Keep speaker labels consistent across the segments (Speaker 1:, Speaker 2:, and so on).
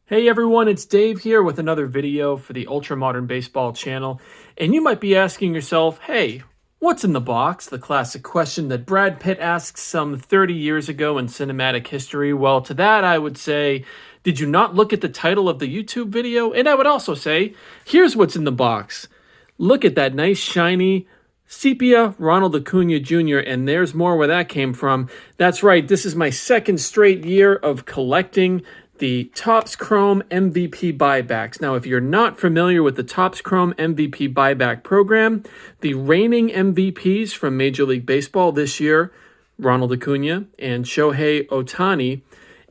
Speaker 1: Hey everyone, it's Dave here with another video for the Ultra Modern Baseball channel. And you might be asking yourself, hey, what's in the box? The classic question that Brad Pitt asked some 30 years ago in cinematic history. Well, to that I would say, did you not look at the title of the YouTube video? And I would also say, here's what's in the box. Look at that nice shiny sepia Ronald Acuna Jr., and there's more where that came from. That's right, this is my second straight year of collecting the Topps Chrome MVP buybacks. Now, if you're not familiar with the Topps Chrome MVP buyback program, the reigning MVPs from Major League Baseball this year, Ronald Acuna and Shohei Ohtani,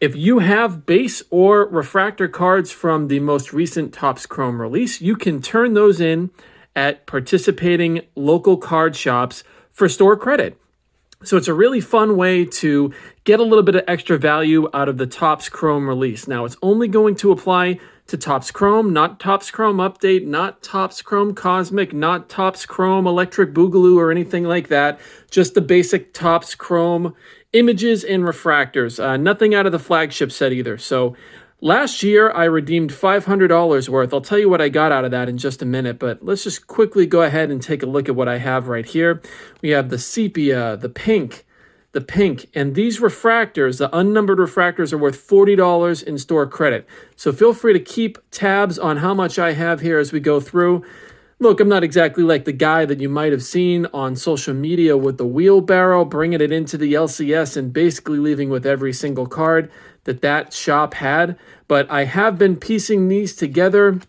Speaker 1: if you have base or refractor cards from the most recent Topps Chrome release, you can turn those in at participating local card shops for store credit. So it's a really fun way to get a little bit of extra value out of the Topps Chrome release. Now, it's only going to apply to Topps Chrome, not Topps Chrome Update, not Topps Chrome Cosmic, not Topps Chrome Electric Boogaloo or anything like that. Just the basic Topps Chrome images and refractors. Nothing out of the flagship set either. So last year, I redeemed $500 worth. I'll tell you what I got out of that in just a minute, but let's just quickly go ahead and take a look at what I have right here. We have the sepia, the pink, and these refractors, the unnumbered refractors, are worth $40 in store credit. So feel free to keep tabs on how much I have here as we go through. Look, I'm not exactly like the guy that you might have seen on social media with the wheelbarrow, bringing it into the LCS and basically leaving with every single card that shop had. But I have been piecing these together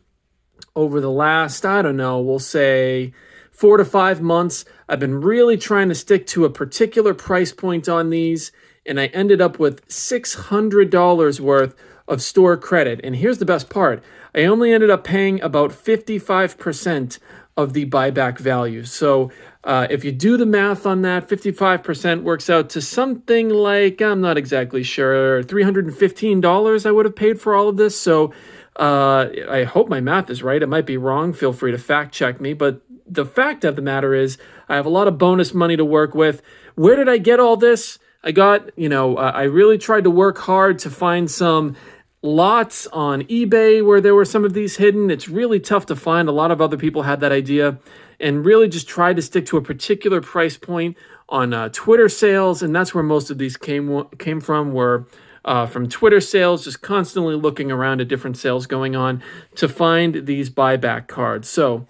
Speaker 1: over the last, I don't know, we'll say 4 to 5 months. I've been really trying to stick to a particular price point on these, and I ended up with $600 worth of store credit. And here's the best part. I only ended up paying about 55% of the buyback value. So if you do the math on that, 55% works out to something like, I'm not exactly sure, $315 I would have paid for all of this. So I hope my math is right. It might be wrong. Feel free to fact check me. But the fact of the matter is I have a lot of bonus money to work with. Where did I get all this? I got, I really tried to work hard to find some lots on eBay where there were some of these hidden. It's really tough to find. A lot of other people had that idea, and really just tried to stick to a particular price point on Twitter sales, and that's where most of these came from, were from Twitter sales, just constantly looking around at different sales going on to find these buyback cards. So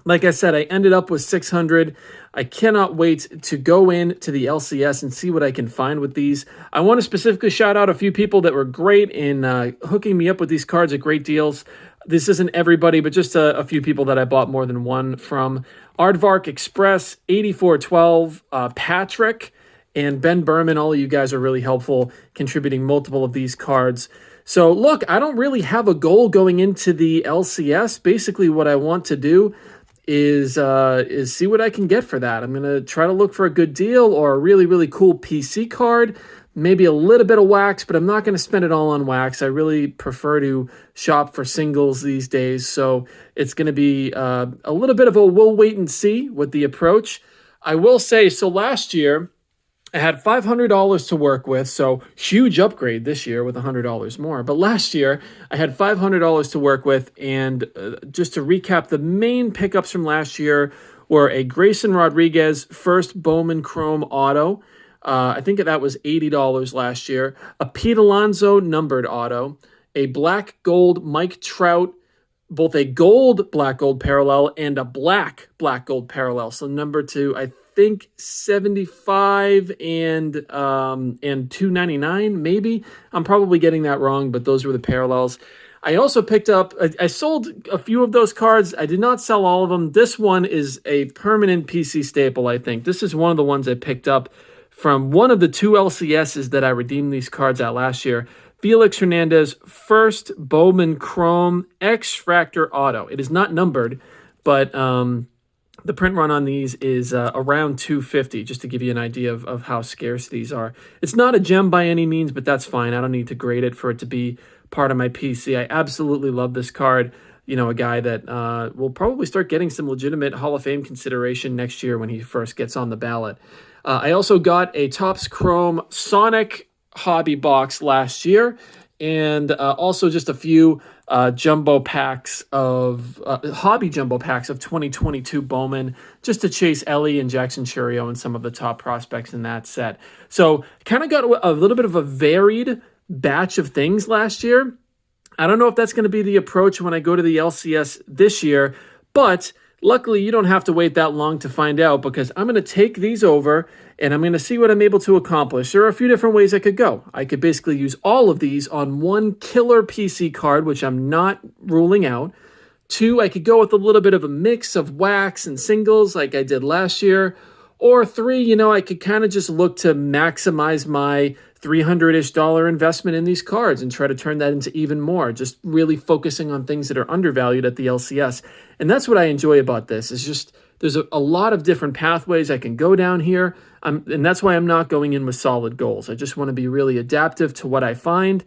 Speaker 1: like I said, I ended up with 600. I cannot wait to go into the LCS and see what I can find with these. I want to specifically shout out a few people that were great in hooking me up with these cards at great deals. This isn't everybody, but just a few people that I bought more than one from. Aardvark Express, 8412, Patrick, and Ben Berman. All of you guys are really helpful, contributing multiple of these cards. So look, I don't really have a goal going into the LCS. Basically, what I want to do is see what I can get for that. I'm going to try to look for a good deal or a really, really cool PC card, maybe a little bit of wax, but I'm not going to spend it all on wax. I really prefer to shop for singles these days. So it's going to be a little bit of a we'll wait and see with the approach. I will say, so last year I had $500 to work with, so huge upgrade this year with $100 more. But last year, I had $500 to work with, and just to recap, the main pickups from last year were a Grayson Rodriguez first Bowman Chrome Auto. I think that was $80 last year. A Pete Alonso numbered auto. A black gold Mike Trout, both a gold black gold parallel and a black gold parallel. So number two, I think 75 and 299 maybe. I'm probably getting that wrong, but those were the parallels. I also picked up, I sold a few of those cards. I did not sell all of them. This one is a permanent PC staple, I think. This is one of the ones I picked up from one of the two LCSs that I redeemed these cards at last year. Felix Hernandez first Bowman Chrome X-Fractor Auto. It is not numbered, but the print run on these is around 250, just to give you an idea of how scarce these are. It's not a gem by any means, but that's fine. I don't need to grade it for it to be part of my PC. I absolutely love this card. A guy that will probably start getting some legitimate Hall of Fame consideration next year when he first gets on the ballot. I also got a Topps Chrome Sonic hobby box last year, and also just a few jumbo packs of hobby jumbo packs of 2022 Bowman, just to chase Ellie and Jackson Churio and some of the top prospects in that set. So kind of got a little bit of a varied batch of things last year. I don't know if that's going to be the approach when I go to the LCS this year, but luckily you don't have to wait that long to find out, because I'm going to take these over and I'm going to see what I'm able to accomplish. There are a few different ways I could go. I could basically use all of these on one killer PC card, which I'm not ruling out. 2, I could go with a little bit of a mix of wax and singles like I did last year. Or 3, I could kind of just look to maximize my $300-ish investment in these cards and try to turn that into even more, just really focusing on things that are undervalued at the LCS. And that's what I enjoy about this, is just there's a lot of different pathways I can go down here. And that's why I'm not going in with solid goals. I just want to be really adaptive to what I find,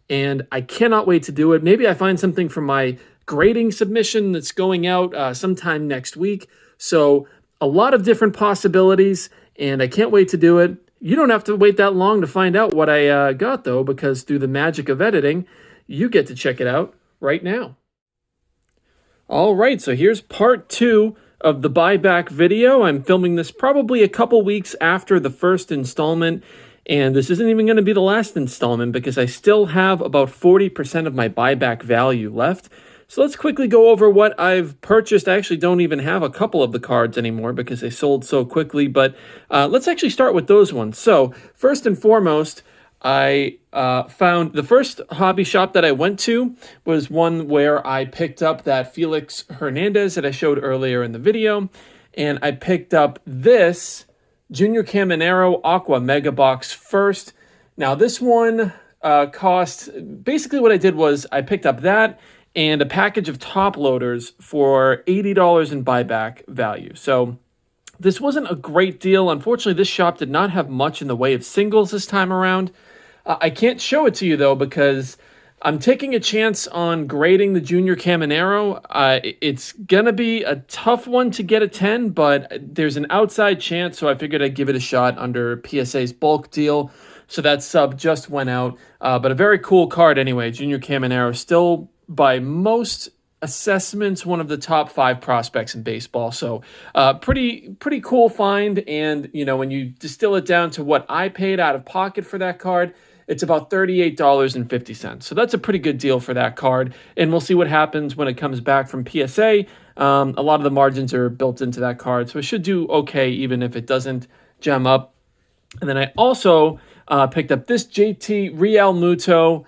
Speaker 1: and I cannot wait to do it. Maybe I find something from my grading submission that's going out sometime next week. So a lot of different possibilities, and I can't wait to do it. You don't have to wait that long to find out what I got, though, because through the magic of editing, you get to check it out right now. All right, so here's part 2 of the buyback video. I'm filming this probably a couple weeks after the first installment, and this isn't even going to be the last installment because I still have about 40% of my buyback value left. So let's quickly go over what I've purchased. I actually don't even have a couple of the cards anymore because they sold so quickly, but let's actually start with those ones. So first and foremost, I found the first hobby shop that I went to was one where I picked up that Felix Hernandez that I showed earlier in the video, and I picked up this Junior Caminero Aqua Mega Box first. Now this one cost, basically what I did was I picked up that and a package of top loaders for $80 in buyback value. So this wasn't a great deal. Unfortunately, this shop did not have much in the way of singles this time around. I can't show it to you, though, because I'm taking a chance on grading the Junior Caminero. It's going to be a tough one to get a 10, but there's an outside chance, so I figured I'd give it a shot under PSA's bulk deal. So that sub just went out, but a very cool card anyway. Junior Caminero, still by most assessments one of the top 5 prospects in baseball. So pretty cool find. And, when you distill it down to what I paid out of pocket for that card, it's about $38.50. So that's a pretty good deal for that card. And we'll see what happens when it comes back from PSA. A lot of the margins are built into that card, so it should do okay even if it doesn't gem up. And then I also picked up this JT Real Muto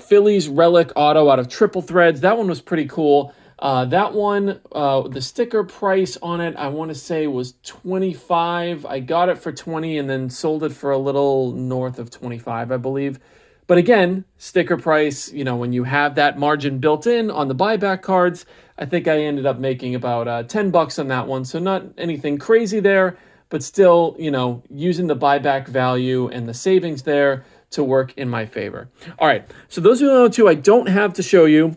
Speaker 1: Phillies Relic Auto out of Triple Threads. That one was pretty cool. That one, the sticker price on it, I want to say was $25. I got it for $20 and then sold it for a little north of $25, I believe. But again, sticker price, when you have that margin built in on the buyback cards, I think I ended up making about $10 on that one. So not anything crazy there, but still, using the buyback value and the savings there to work in my favor. All right, so those are the only 2 I don't have to show you.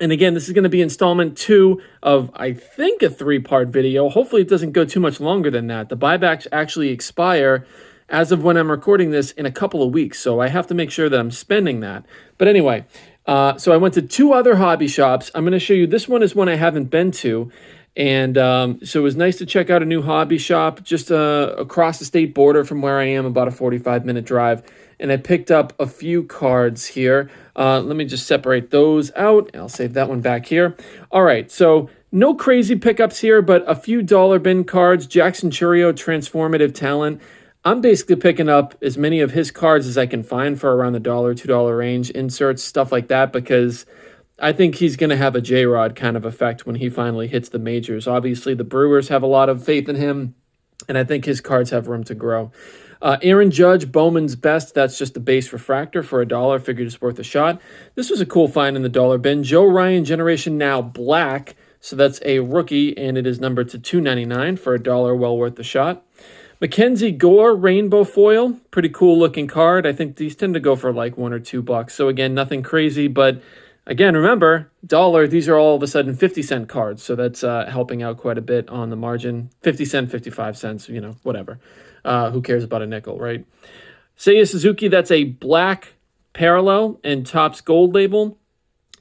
Speaker 1: And again, this is going to be installment 2 of, I think, a 3-part video. Hopefully it doesn't go too much longer than that. The buybacks actually expire as of when I'm recording this in a couple of weeks, so I have to make sure that I'm spending that. But anyway, so I went to 2 other hobby shops. I'm going to show you, this one is one I haven't been to. And so it was nice to check out a new hobby shop just across the state border from where I am, about a 45-minute drive. And I picked up a few cards here. Let me just separate those out. I'll save that one back here. All right, so no crazy pickups here, but a few dollar bin cards. Jackson Churio, Transformative Talent. I'm basically picking up as many of his cards as I can find for around the $1, $2 range. Inserts, stuff like that, because I think he's going to have a J-Rod kind of effect when he finally hits the majors. Obviously, the Brewers have a lot of faith in him, and I think his cards have room to grow. Aaron Judge, Bowman's Best. That's just a base refractor for $1. Figured it's worth a shot. This was a cool find in the dollar bin. Joe Ryan, Generation Now Black. So that's a rookie, and it is numbered to $2.99 for $1. Well worth the shot. Mackenzie Gore, Rainbow Foil. Pretty cool looking card. I think these tend to go for like $1 or $2. So again, nothing crazy, but again, remember, dollar, these are all of a sudden 50-cent cards, so that's helping out quite a bit on the margin. 50 cents, 55 cents, whatever. Who cares about a nickel, right? Seiya Suzuki, that's a black parallel and Topps Gold label.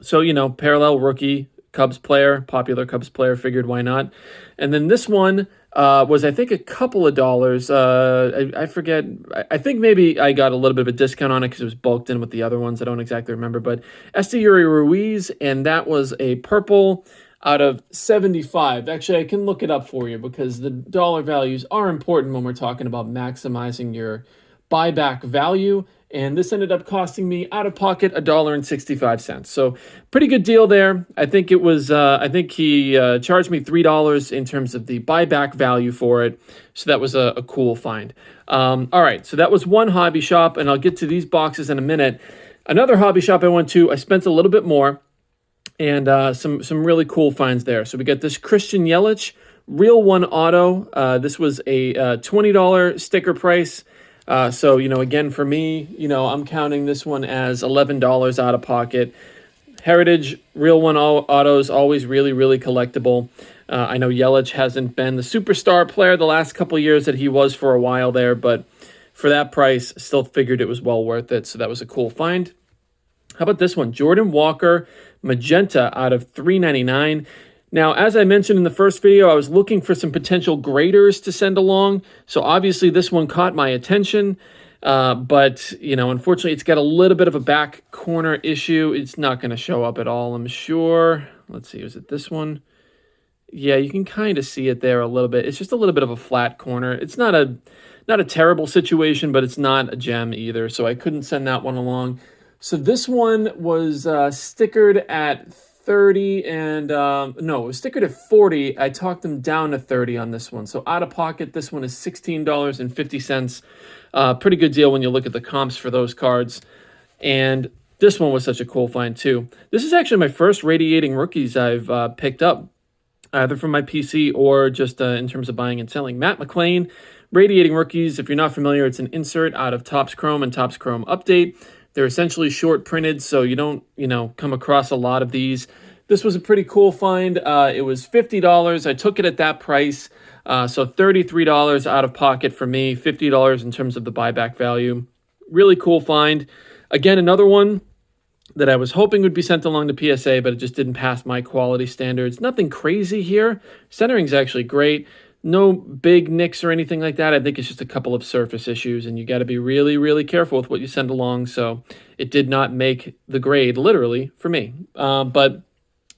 Speaker 1: So, parallel rookie, Cubs player, popular Cubs player, figured why not. And then this one was, I think, a couple of dollars. I forget. I think maybe I got a little bit of a discount on it because it was bulked in with the other ones. I don't exactly remember. But Esteury Ruiz, and that was a purple out of 75. Actually, I can look it up for you because the dollar values are important when we're talking about maximizing your buyback value. And this ended up costing me out of pocket $1.65. So pretty good deal there. I think it was. I think he charged me $3 in terms of the buyback value for it. So that was a cool find. All right, so that was one hobby shop, and I'll get to these boxes in a minute. Another hobby shop I went to, I spent a little bit more, and some really cool finds there. So we got this Christian Yelich Real One Auto. This was a $20 sticker price. So, again, for me, I'm counting this one as $11 out of pocket. Heritage Real One Autos, always really, really collectible. I know Yelich hasn't been the superstar player the last couple of years that he was for a while there, but for that price, still figured it was well worth it. So that was a cool find. How about this one? Jordan Walker Magenta out of $3.99. Now, as I mentioned in the first video, I was looking for some potential graders to send along. So obviously this one caught my attention. But, unfortunately, it's got a little bit of a back corner issue. It's not going to show up at all, I'm sure. Let's see, is it this one? Yeah, you can kind of see it there a little bit. It's just a little bit of a flat corner. It's not a terrible situation, but it's not a gem either. So I couldn't send that one along. So this one was stickered at 30 and no, it was stickered at 40. I talked them down to 30 on this one. So out of pocket, this one is $16.50. Pretty good deal when you look at the comps for those cards. And this one was such a cool find too. This is actually my first radiating rookies I've picked up, either from my PC or just in terms of buying and selling. Matt McLain, radiating rookies. If you're not familiar, it's an insert out of Topps Chrome and Topps Chrome Update. They're essentially short printed, so you don't, come across a lot of these. This was a pretty cool find. It was $50. I took it at that price. So $33 out of pocket for me, $50 in terms of the buyback value. Really cool find. Again, another one that I was hoping would be sent along to PSA, but it just didn't pass my quality standards. Nothing crazy here. Centering's actually great. No big nicks or anything like that. I think it's just a couple of surface issues, and you got to be really, really careful with what you send along. So it did not make the grade, literally, for me. But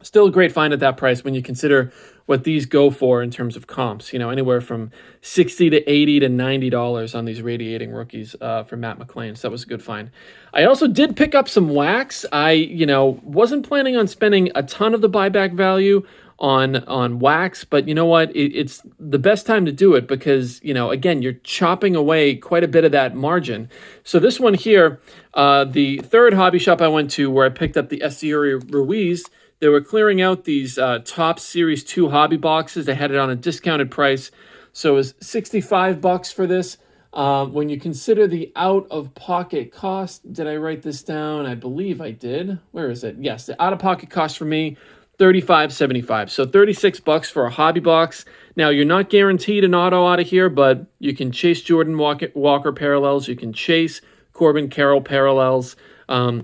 Speaker 1: still a great find at that price when you consider what these go for in terms of comps. Anywhere from $60 to $80 to $90 on these radiating rookies for Matt McLain. So that was a good find. I also did pick up some wax. I, wasn't planning on spending a ton of the buyback value on wax, but you know what? It's the best time to do it because, again, you're chopping away quite a bit of that margin. So this one here, the third hobby shop I went to where I picked up the Esteury Ruiz, they were clearing out these Topps Series 2 hobby boxes. They had it on a discounted price. So it was $65 for this. When you consider the out-of-pocket cost, did I write this down? I believe I did. Where is it? Yes, the out-of-pocket cost for me, $35.75. So $36 for a hobby box. Now, you're not guaranteed an auto out of here, but you can chase Jordan Walker parallels. You can chase Corbin Carroll parallels.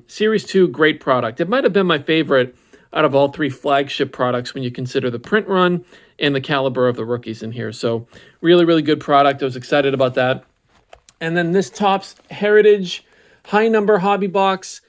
Speaker 1: Series 2, great product. It might have been my favorite out of all three flagship products when you consider the print run and the caliber of the rookies in here. So really, really good product. I was excited about that. And then this Topps Heritage high number hobby box.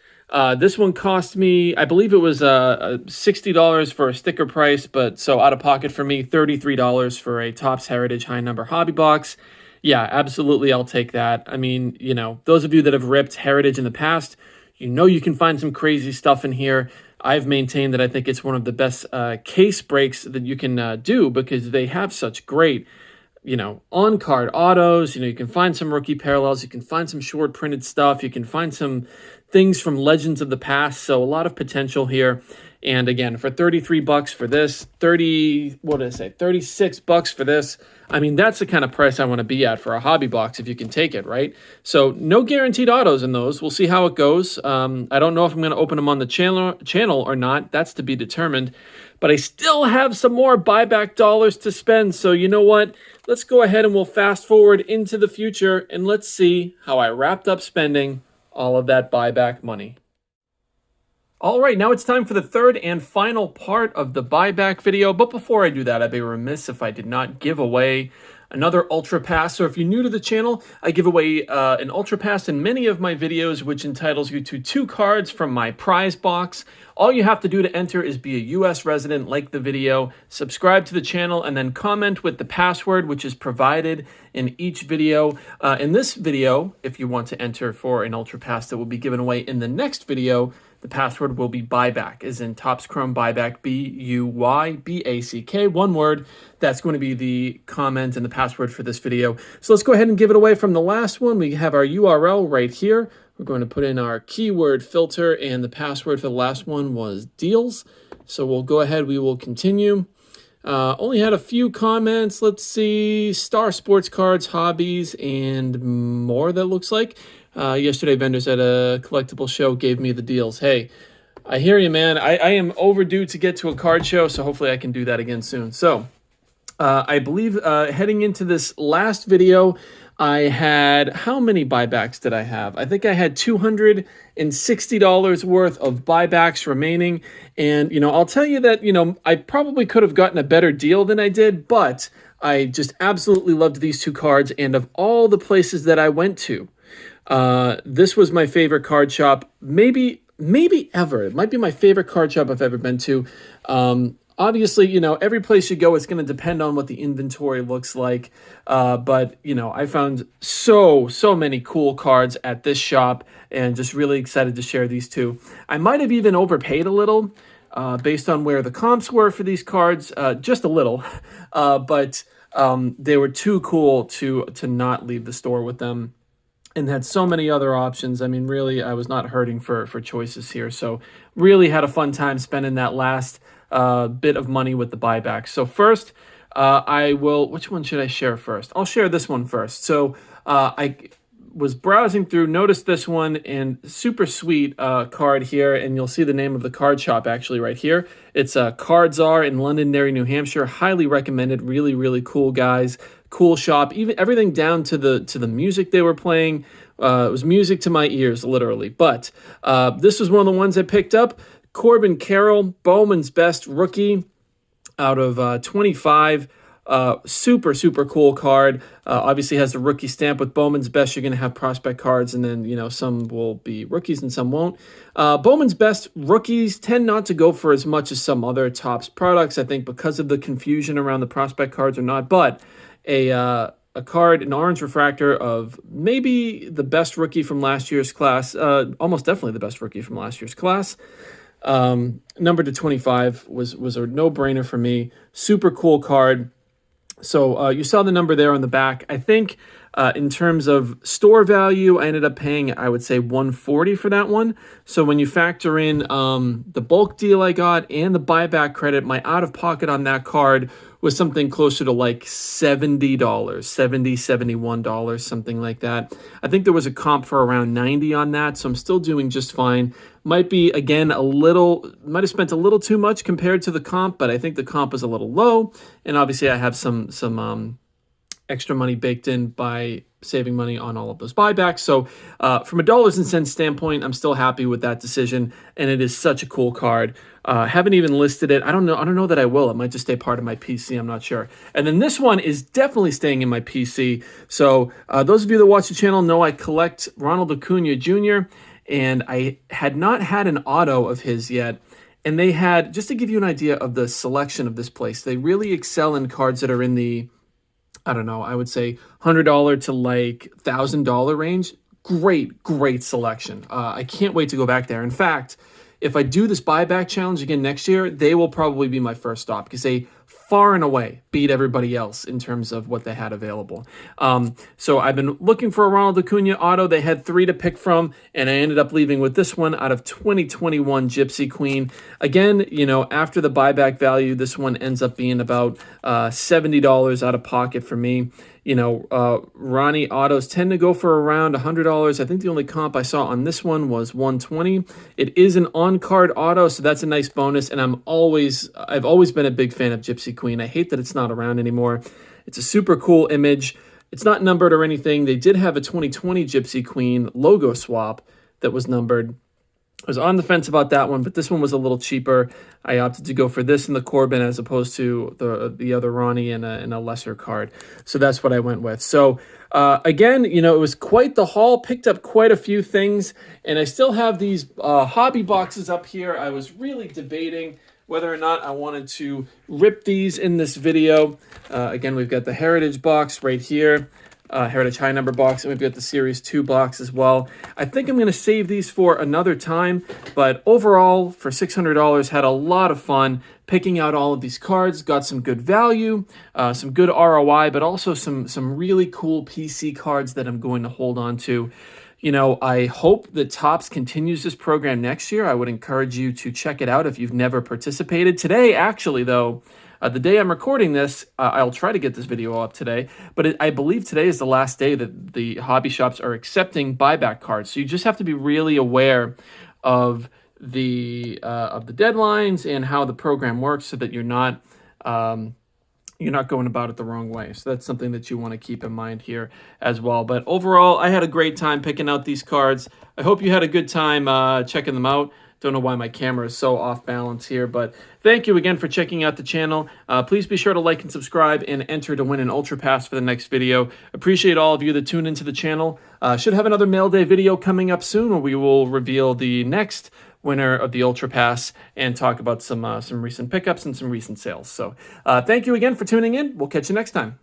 Speaker 1: This one cost me, I believe it was $60 for a sticker price, but so out of pocket for me, $33 for a Topps Heritage high number hobby box. Yeah, absolutely, I'll take that. I mean, those of you that have ripped Heritage in the past, you can find some crazy stuff in here. I've maintained that I think it's one of the best case breaks that you can do because they have such great, on-card autos. You can find some rookie parallels. You can find some short printed stuff. You can find some things from legends of the past. So a lot of potential here. And again, for $33 for this, $36 for this. I mean, that's the kind of price I want to be at for a hobby box if you can take it, right? So no guaranteed autos in those. We'll see how it goes. I don't know if I'm going to open them on the channel or not. That's to be determined. But I still have some more buyback dollars to spend. So you know what? Let's go ahead and we'll fast forward into the future and let's see how I wrapped up spending all of that buyback money. All right, now it's time for the third and final part of the buyback video. But before I do that, I'd be remiss if I did not give away another Ultra Pass. So if you're new to the channel, I give away an Ultra Pass in many of my videos, which entitles you to 2 cards from my prize box. All you have to do to enter is be a US resident, like the video, subscribe to the channel, and then comment with the password, which is provided in each video. In this video, if you want to enter for an Ultra Pass that will be given away in the next video, the password will be Buyback, as in Topps Chrome Buyback, BUYBACK, one word. That's going to be the comment and the password for this video. So let's go ahead and give it away from the last one. We have our URL right here. We're going to put in our keyword filter, and the password for the last one was deals. So we'll go ahead, we will continue. Only had a few comments. Let's see, Star Sports Cards, Hobbies, and more, that looks like. Yesterday, vendors at a collectible show gave me the deals. Hey, I hear you, man. I am overdue to get to a card show, so hopefully I can do that again soon. So, I believe heading into this last video, I had, how many buybacks did I have? I think I had $260 worth of buybacks remaining. And, I'll tell you that, I probably could have gotten a better deal than I did, but I just absolutely loved these 2 cards. And of all the places that I went to, this was my favorite card shop, maybe ever. It might be my favorite card shop I've ever been to. Obviously, every place you go, it's going to depend on what the inventory looks like. But, I found so many cool cards at this shop, and just really excited to share these 2. I might have even overpaid a little, based on where the comps were for these cards, just a little. But they were too cool to not leave the store with them. And had so many other options. I mean, really, I was not hurting for choices here. So really had a fun time spending that last bit of money with the buybacks. So first, which one should I share first? I'll share this one first. So I was browsing through, noticed this one, and super sweet card here. And you'll see the name of the card shop actually right here. It's Cards Are in Londonderry, New Hampshire. Highly recommended. Really, really cool guys. Cool shop, even everything down to the music they were playing. It was music to my ears, literally. But this was one of the ones I picked up. Corbin Carroll, Bowman's Best rookie out of 25. Super cool card. Obviously has the rookie stamp. With Bowman's Best, you're going to have prospect cards, and then, some will be rookies and some won't. Bowman's Best rookies tend not to go for as much as some other Topps products, I think, because of the confusion around the prospect cards or not. But a card, an orange refractor of maybe the best rookie from last year's class, almost definitely the best rookie from last year's class. Number to 25 was a no-brainer for me. Super cool card. So you saw the number there on the back. I think in terms of store value, I ended up paying, I would say, $140 for that one. So when you factor in the bulk deal I got and the buyback credit, my out-of-pocket on that card was something closer to like $70, $71, something like that. I think there was a comp for around 90 on that, so I'm still doing just fine. Might be, again, might have spent a little too much compared to the comp, but I think the comp was a little low. And obviously I have some extra money baked in by saving money on all of those buybacks. So from a dollars and cents standpoint, I'm still happy with that decision, and it is such a cool card. Haven't even listed it. I don't know that I will. It might just stay part of my PC. I'm not sure. And then this one is definitely staying in my PC. So those of you that watch the channel know I collect Ronald Acuna Jr., and I had not had an auto of his yet. And they had, just to give you an idea of the selection of this place, they really excel in cards that are in the, I don't know, I would say $100 to like $1,000 range. Great selection. I can't wait to go back there. In fact, if I do this buyback challenge again next year, they will probably be my first stop, because they far and away beat everybody else in terms of what they had available. So I've been looking for a Ronald Acuna auto. They had 3 to pick from, and I ended up leaving with this one out of 2021 Gypsy Queen. Again, after the buyback value, this one ends up being about $70 out of pocket for me. Ronnie autos tend to go for around $100. I think the only comp I saw on this one was $120. It is an on-card auto, so that's a nice bonus. And I've always been a big fan of Gypsy Queen. I hate that it's not around anymore. It's a super cool image. It's not numbered or anything. They did have a 2020 Gypsy Queen logo swap, that was numbered. I was on the fence about that one, but this one was a little cheaper. I opted to go for this in the Corbin as opposed to the other Ronnie in a lesser card. So that's what I went with. So again, it was quite the haul. Picked up quite a few things, and I still have these hobby boxes up here. I was really debating whether or not I wanted to rip these in this video. Again, we've got the Heritage box right here. Heritage high number box, and we've got the Series 2 box as well. I think I'm going to save these for another time, but overall, for $600, had a lot of fun picking out all of these cards, got some good value, some good ROI, but also some really cool PC cards that I'm going to hold on to. I hope that Topps continues this program next year. I would encourage you to check it out if you've never participated. Today, actually, though, the day I'm recording this, I'll try to get this video up today, but I believe today is the last day that the hobby shops are accepting buyback cards. So you just have to be really aware of the deadlines and how the program works, so that you're not going about it the wrong way. So that's something that you want to keep in mind here as well. But overall, I had a great time picking out these cards. I hope you had a good time checking them out. Don't know why my camera is so off balance here, but thank you again for checking out the channel. Please be sure to like and subscribe and enter to win an Ultra Pass for the next video. Appreciate all of you that tune into the channel. Should have another mail day video coming up soon, where we will reveal the next winner of the Ultra Pass and talk about some recent pickups and some recent sales. So thank you again for tuning in. We'll catch you next time.